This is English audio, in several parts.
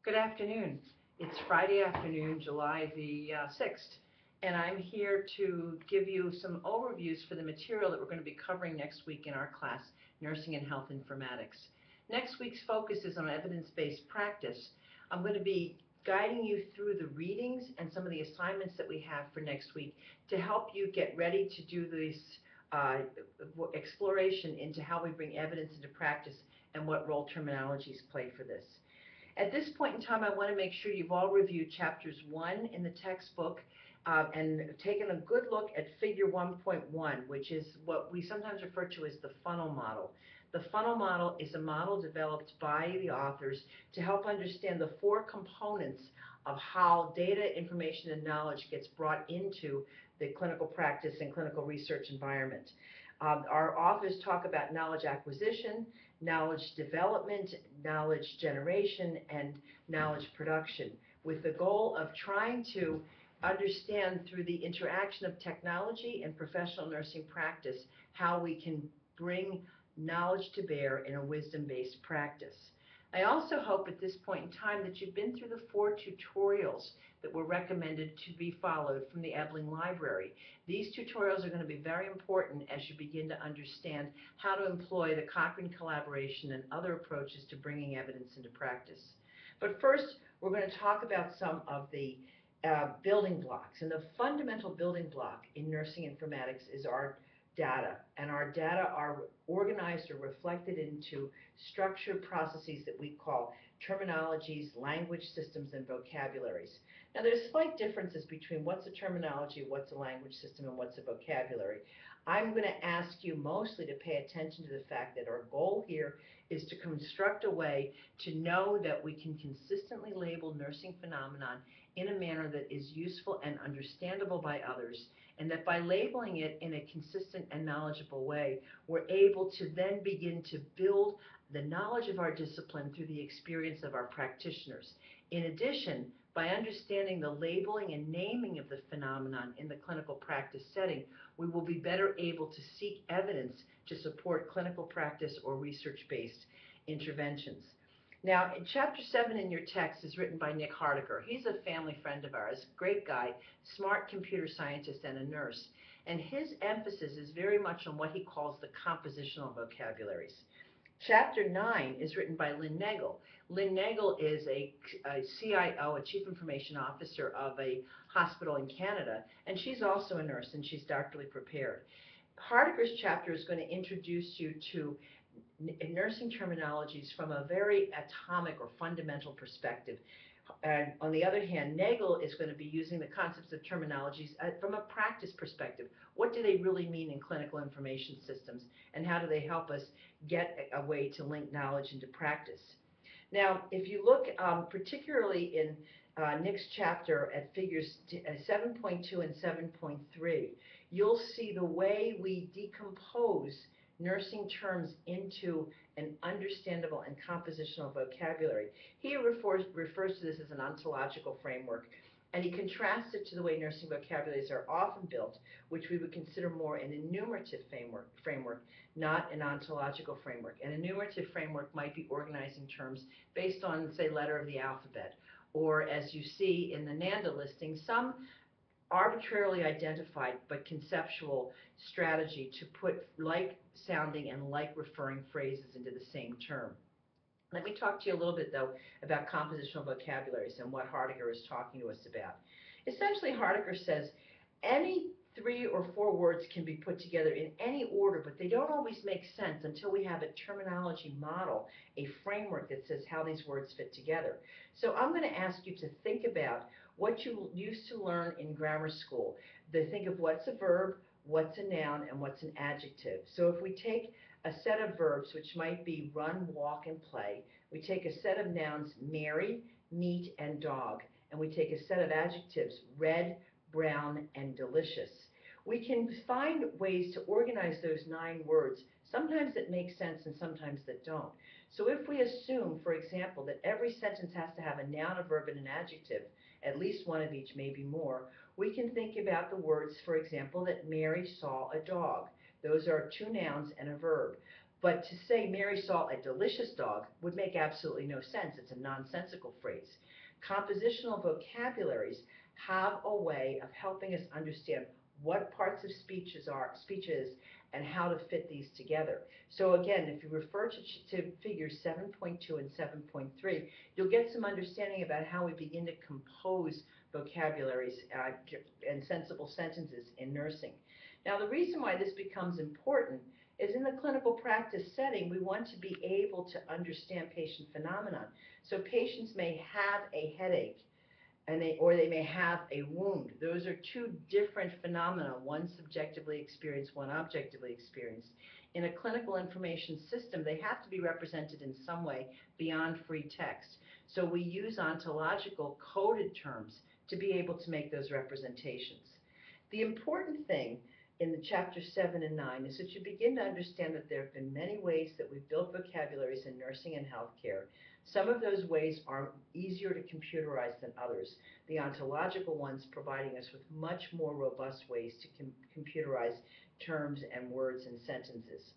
Good afternoon. It's Friday afternoon, July the 6th, and I'm here to give you some overviews for the material that we're going to be covering next week in our class, Nursing and Health Informatics. Next week's focus is on evidence-based practice. I'm going to be guiding you through the readings and some of the assignments that we have for next week to help you get ready to do this exploration into how we bring evidence into practice and what role terminologies play for this. At this point in time, I want to make sure you've all reviewed chapters 1 in the textbook and taken a good look at figure 1.1, which is what we sometimes refer to as the funnel model. The funnel model is a model developed by the authors to help understand the 4 components of how data, information, and knowledge gets brought into the clinical practice and clinical research environment. Our authors talk about knowledge acquisition, knowledge development, knowledge generation, and knowledge production, with the goal of trying to understand through the interaction of technology and professional nursing practice how we can bring knowledge to bear in a wisdom-based practice. I also hope at this point in time that you've been through the 4 tutorials that were recommended to be followed from the Ebling Library. These tutorials are going to be very important as you begin to understand how to employ the Cochrane collaboration and other approaches to bringing evidence into practice. But first, we're going to talk about some of the building blocks. And the fundamental building block in nursing informatics is our data, and our data are organized or reflected into structured processes that we call terminologies, language systems, and vocabularies. Now, there's slight differences between what's a terminology, what's a language system, and what's a vocabulary. I'm going to ask you mostly to pay attention to the fact that our goal here is to construct a way to know that we can consistently label nursing phenomenon in a manner that is useful and understandable by others, and that by labeling it in a consistent and knowledgeable way, we're able to then begin to build the knowledge of our discipline through the experience of our practitioners. In addition, by understanding the labeling and naming of the phenomenon in the clinical practice setting, we will be better able to seek evidence to support clinical practice or research-based interventions. Now, in Chapter 7 in your text is written by Nick Hardiker. He's a family friend of ours, great guy, smart computer scientist and a nurse. And his emphasis is very much on what he calls the compositional vocabularies. Chapter 9 is written by Lynn Nagel. Lynn Nagel is a CIO, a Chief Information Officer of a hospital in Canada, and she's also a nurse, and she's doctorally prepared. Hardiker's chapter is going to introduce you to nursing terminologies from a very atomic or fundamental perspective. And on the other hand, Nagel is going to be using the concepts of terminologies from a practice perspective. What do they really mean in clinical information systems, and how do they help us get a way to link knowledge into practice? Now, if you look particularly in Nick's chapter at figures 7.2 and 7.3, you'll see the way we decompose nursing terms into an understandable and compositional vocabulary. He refers to this as an ontological framework, and he contrasts it to the way nursing vocabularies are often built, which we would consider more an enumerative framework, not an ontological framework. An enumerative framework might be organizing terms based on, say, letter of the alphabet, or as you see in the NANDA listing, some arbitrarily identified but conceptual strategy to put like sounding and like referring phrases into the same term. Let me talk to you a little bit, though, about compositional vocabularies and what Hardiker is talking to us about. Essentially, Hardiker says any 3 or 4 words can be put together in any order, but they don't always make sense until we have a terminology model, a framework that says how these words fit together. So I'm going to ask you to think about what you used to learn in grammar school. To think of what's a verb, what's a noun, and what's an adjective. So if we take a set of verbs, which might be run, walk, and play, we take a set of nouns, marry, meet, and dog, and we take a set of adjectives, red, brown, and delicious. We can find ways to organize those 9 words, sometimes that make sense and sometimes that don't. So if we assume, for example, that every sentence has to have a noun, a verb, and an adjective, at least one of each, maybe more, we can think about the words, for example, that Mary saw a dog. Those are 2 nouns and a verb. But to say Mary saw a delicious dog would make absolutely no sense. It's a nonsensical phrase. Compositional vocabularies have a way of helping us understand what parts of speech is and how to fit these together. So again, if you refer to figures 7.2 and 7.3, you'll get some understanding about how we begin to compose vocabularies and sensible sentences in nursing. Now, the reason why this becomes important is in the clinical practice setting, we want to be able to understand patient phenomenon. So patients may have a headache, or they may have a wound. Those are two different phenomena, one subjectively experienced, one objectively experienced. In a clinical information system, they have to be represented in some way beyond free text. So we use ontological coded terms to be able to make those representations. The important thing in the chapter 7 and 9 is that you begin to understand that there have been many ways that we've built vocabularies in nursing and healthcare. Some of those ways are easier to computerize than others, the ontological ones providing us with much more robust ways to computerize terms and words and sentences.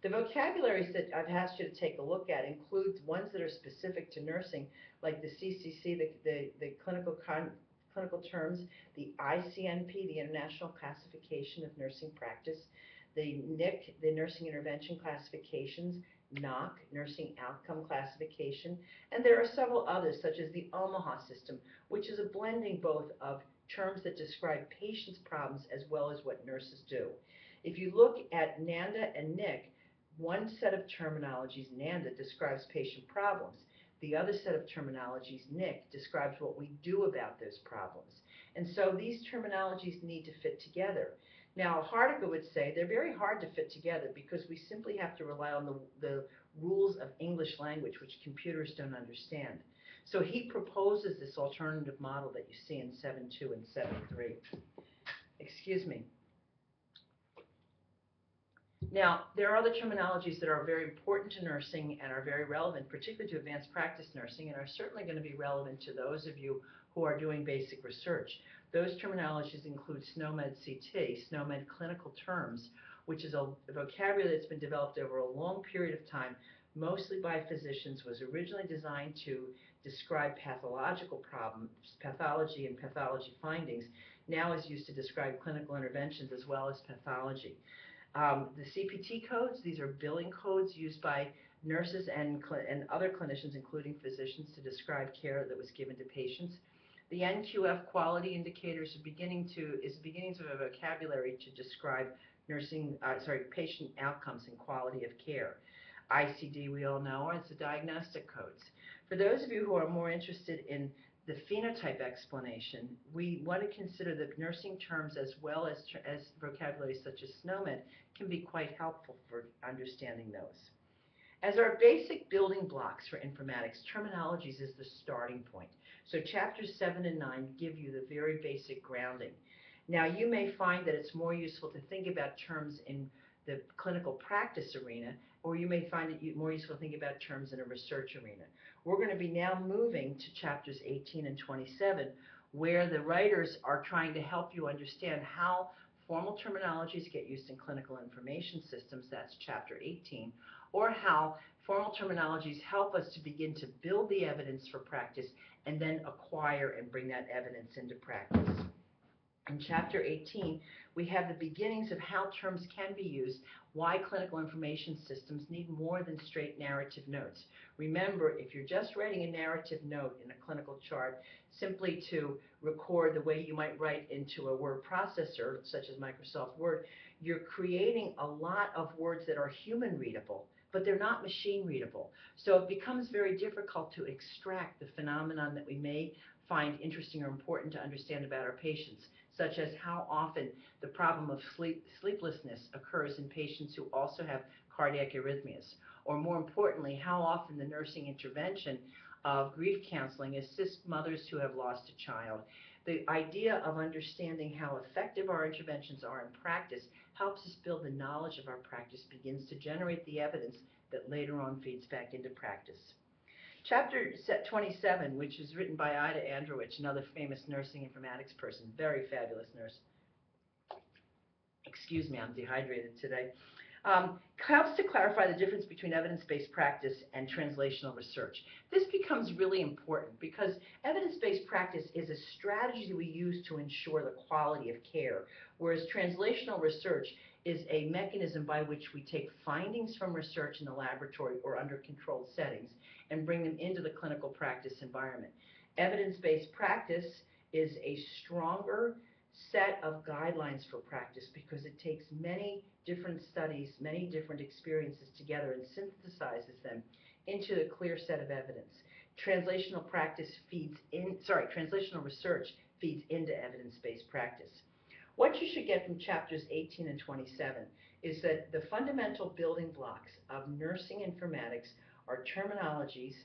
The vocabularies that I've asked you to take a look at include ones that are specific to nursing, like the CCC, the clinical terms, the ICNP, the International Classification of Nursing Practice, the NIC, the Nursing Intervention Classifications, NOC, Nursing Outcome Classification, and there are several others, such as the Omaha system, which is a blending both of terms that describe patients' problems as well as what nurses do. If you look at NANDA and NIC, one set of terminologies, NANDA, describes patient problems. The other set of terminologies, NIC, describes what we do about those problems. And so these terminologies need to fit together. Now, Hardiker would say they're very hard to fit together because we simply have to rely on the rules of English language, which computers don't understand. So he proposes this alternative model that you see in 7.2 and 7.3. Excuse me. Now, there are other terminologies that are very important to nursing and are very relevant, particularly to advanced practice nursing, and are certainly going to be relevant to those of you who are doing basic research. Those terminologies include SNOMED CT, SNOMED clinical terms, which is a vocabulary that's been developed over a long period of time, mostly by physicians, was originally designed to describe pathological problems, pathology and pathology findings, now is used to describe clinical interventions as well as pathology. The CPT codes, these are billing codes used by nurses and other clinicians, including physicians, to describe care that was given to patients. The NQF quality indicators is beginnings of a vocabulary to describe patient outcomes and quality of care. ICD, we all know, are the diagnostic codes. For those of you who are more interested in the phenotype explanation, we want to consider that nursing terms as well as vocabularies such as SNOMED can be quite helpful for understanding those. As our basic building blocks for informatics, terminologies is the starting point. So chapters 7 and 9 give you the very basic grounding. Now, you may find that it's more useful to think about terms in the clinical practice arena, or you may find it more useful to think about terms in a research arena. We're going to be now moving to chapters 18 and 27, where the writers are trying to help you understand how formal terminologies get used in clinical information systems, that's chapter 18, or how formal terminologies help us to begin to build the evidence for practice and then acquire and bring that evidence into practice. In chapter 18, we have the beginnings of how terms can be used, why clinical information systems need more than straight narrative notes. Remember, if you're just writing a narrative note in a clinical chart, simply to record the way you might write into a word processor, such as Microsoft Word, you're creating a lot of words that are human readable, but they're not machine readable. So it becomes very difficult to extract the phenomenon that we may find interesting or important to understand about our patients, such as how often the problem of sleeplessness occurs in patients who also have cardiac arrhythmias, or more importantly, how often the nursing intervention of grief counseling assists mothers who have lost a child. The idea of understanding how effective our interventions are in practice helps us build the knowledge of our practice, begins to generate the evidence that later on feeds back into practice. Chapter 27, which is written by Ida Androwich, another famous nursing informatics person, very fabulous nurse. Excuse me, I'm dehydrated today. Helps to clarify the difference between evidence-based practice and translational research. This becomes really important because evidence-based practice is a strategy we use to ensure the quality of care, whereas translational research is a mechanism by which we take findings from research in the laboratory or under controlled settings and bring them into the clinical practice environment. Evidence-based practice is a stronger set of guidelines for practice because it takes many different studies, many different experiences together and synthesizes them into a clear set of evidence. Translational research feeds into evidence-based practice. What you should get from chapters 18 and 27 is that the fundamental building blocks of nursing informatics are terminologies,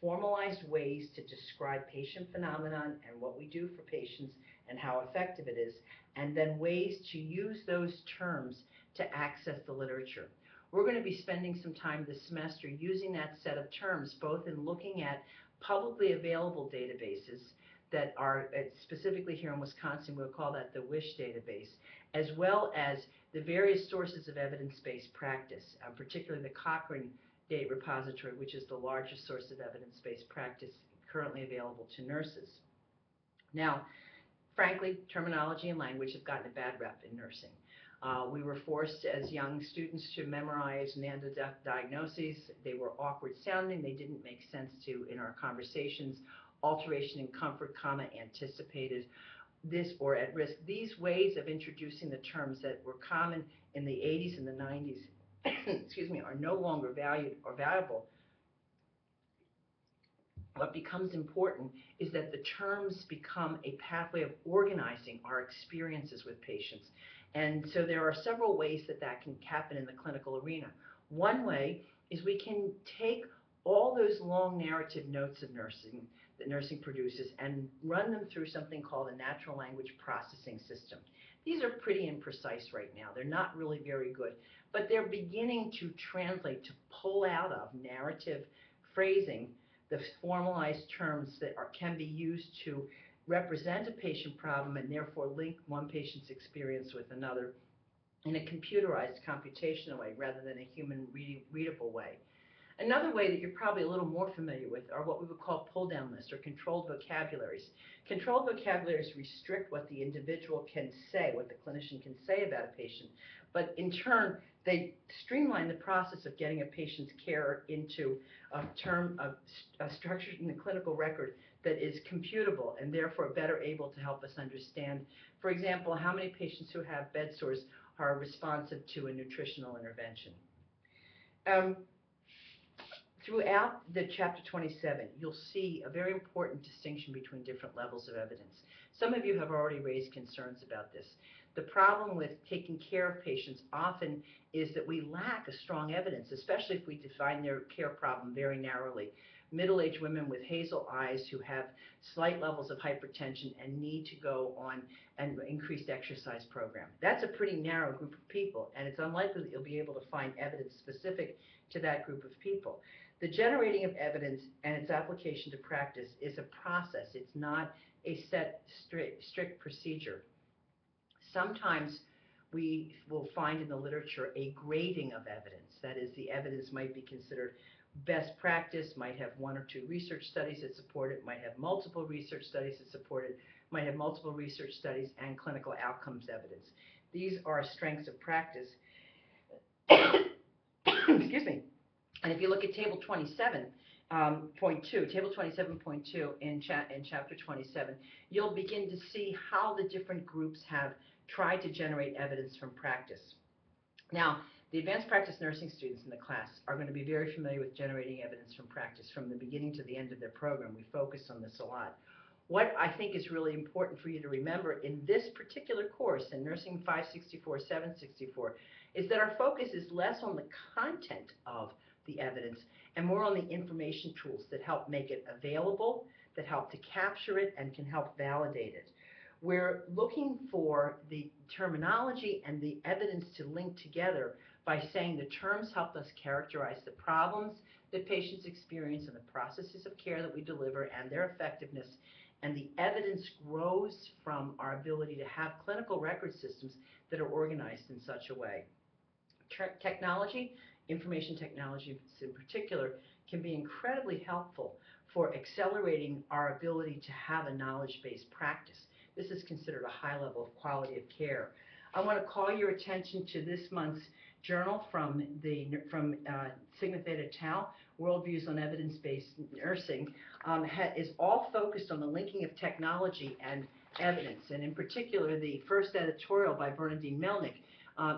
formalized ways to describe patient phenomenon and what we do for patients and how effective it is, and then ways to use those terms to access the literature. We're going to be spending some time this semester using that set of terms, both in looking at publicly available databases that are, specifically here in Wisconsin, we'll call that the WISH database, as well as the various sources of evidence-based practice, particularly the Cochrane Data Repository, which is the largest source of evidence-based practice currently available to nurses. Now, frankly, terminology and language have gotten a bad rep in nursing. We were forced as young students to memorize NANDA diagnoses. They were awkward sounding. They didn't make sense in our conversations. Alteration in comfort, anticipated, this or at risk. These ways of introducing the terms that were common in the 80s and the 90s excuse me, are no longer valued or valuable. What becomes important is that the terms become a pathway of organizing our experiences with patients. And so there are several ways that can happen in the clinical arena. One way is we can take all those long narrative notes of nursing that nursing produces and run them through something called a natural language processing system. These are pretty imprecise right now. They're not really very good, but they're beginning to translate, to pull out of narrative phrasing the formalized terms that can be used to represent a patient problem and therefore link one patient's experience with another in a computerized, computational way rather than a human readable way. Another way that you're probably a little more familiar with are what we would call pull-down lists or controlled vocabularies. Controlled vocabularies restrict what the individual can say, what the clinician can say about a patient, but in turn, they streamline the process of getting a patient's care into a structure in the clinical record that is computable and therefore better able to help us understand, for example, how many patients who have bed sores are responsive to a nutritional intervention. Throughout the chapter 27, you'll see a very important distinction between different levels of evidence. Some of you have already raised concerns about this. The problem with taking care of patients often is that we lack a strong evidence, especially if we define their care problem very narrowly. Middle-aged women with hazel eyes who have slight levels of hypertension and need to go on an increased exercise program. That's a pretty narrow group of people, and it's unlikely that you'll be able to find evidence specific to that group of people. The generating of evidence and its application to practice is a process. It's not a set strict procedure. Sometimes we will find in the literature a grading of evidence. That is, the evidence might be considered best practice, might have one or two research studies that support it, might have multiple research studies that support it, might have multiple research studies and clinical outcomes evidence. These are strengths of practice. Excuse me. And if you look at table 27.2, table 27.2 in chapter 27, you'll begin to see how the different groups have tried to generate evidence from practice. Now, the advanced practice nursing students in the class are going to be very familiar with generating evidence from practice from the beginning to the end of their program. We focus on this a lot. What I think is really important for you to remember in this particular course, in Nursing 564, 764, is that our focus is less on the content of the evidence and more on the information tools that help make it available, that help to capture it, and can help validate it. We're looking for the terminology and the evidence to link together by saying the terms help us characterize the problems that patients experience and the processes of care that we deliver and their effectiveness, and the evidence grows from our ability to have clinical record systems that are organized in such a way. Technology, information technology in particular, can be incredibly helpful for accelerating our ability to have a knowledge-based practice. This is considered a high level of quality of care. I want to call your attention to this month's journal from Sigma Theta Tau, Worldviews on Evidence-Based Nursing, is all focused on the linking of technology and evidence, and in particular, the first editorial by Bernadine Melnick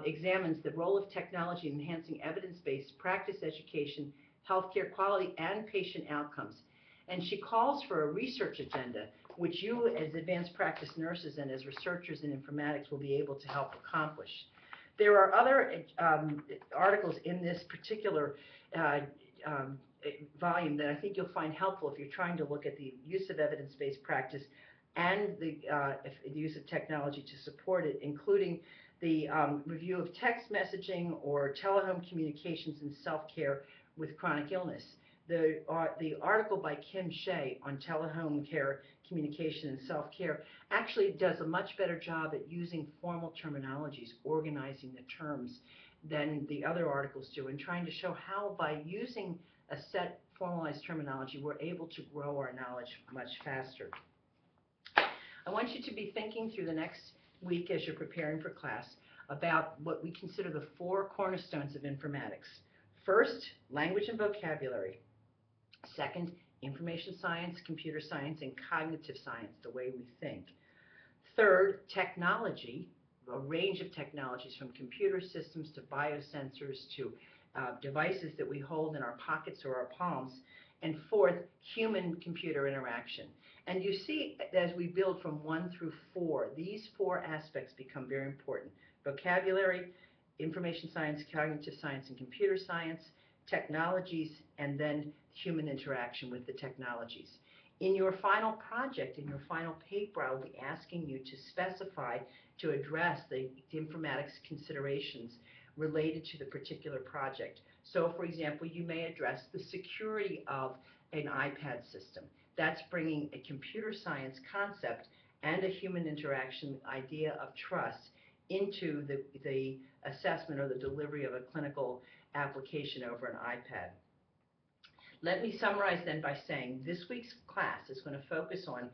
examines the role of technology in enhancing evidence-based practice education, healthcare quality, and patient outcomes. And she calls for a research agenda, which you as advanced practice nurses and as researchers in informatics will be able to help accomplish. There are other articles in this particular volume that I think you'll find helpful if you're trying to look at the use of evidence-based practice and the use of technology to support it, including the review of text messaging or telehome communications in self-care with chronic illness. The article by Kim Shea on telehome care communication and self-care actually does a much better job at using formal terminologies, organizing the terms, than the other articles do, and trying to show how by using a set formalized terminology we're able to grow our knowledge much faster. I want you to be thinking through the next week as you're preparing for class about what we consider the 4 cornerstones of informatics. First, language and vocabulary. Second, information science, computer science, and cognitive science, the way we think. Third, technology, a range of technologies from computer systems to biosensors to devices that we hold in our pockets or our palms. And fourth, human-computer interaction. And you see, as we build from 1 through 4, these 4 aspects become very important. Vocabulary, information science, cognitive science, and computer science, technologies, and then human interaction with the technologies. In your final project, in your final paper, I'll be asking you to specify, to address the informatics considerations related to the particular project. So, for example, you may address the security of an iPad system. That's bringing a computer science concept and a human interaction idea of trust into the assessment or the delivery of a clinical application over an iPad. Let me summarize then by saying this week's class is going to focus on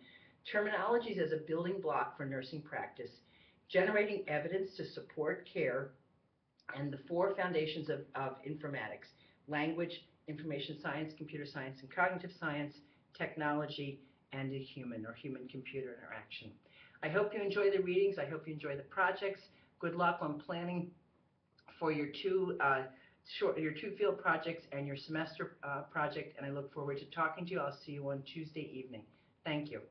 terminologies as a building block for nursing practice, generating evidence to support care, and the 4 foundations of informatics: language, information science, computer science, and cognitive science, technology, and a human or human-computer interaction. I hope you enjoy the readings. I hope you enjoy the projects. Good luck on planning for your 2 field projects and your semester project, and I look forward to talking to you. I'll see you on Tuesday evening. Thank you.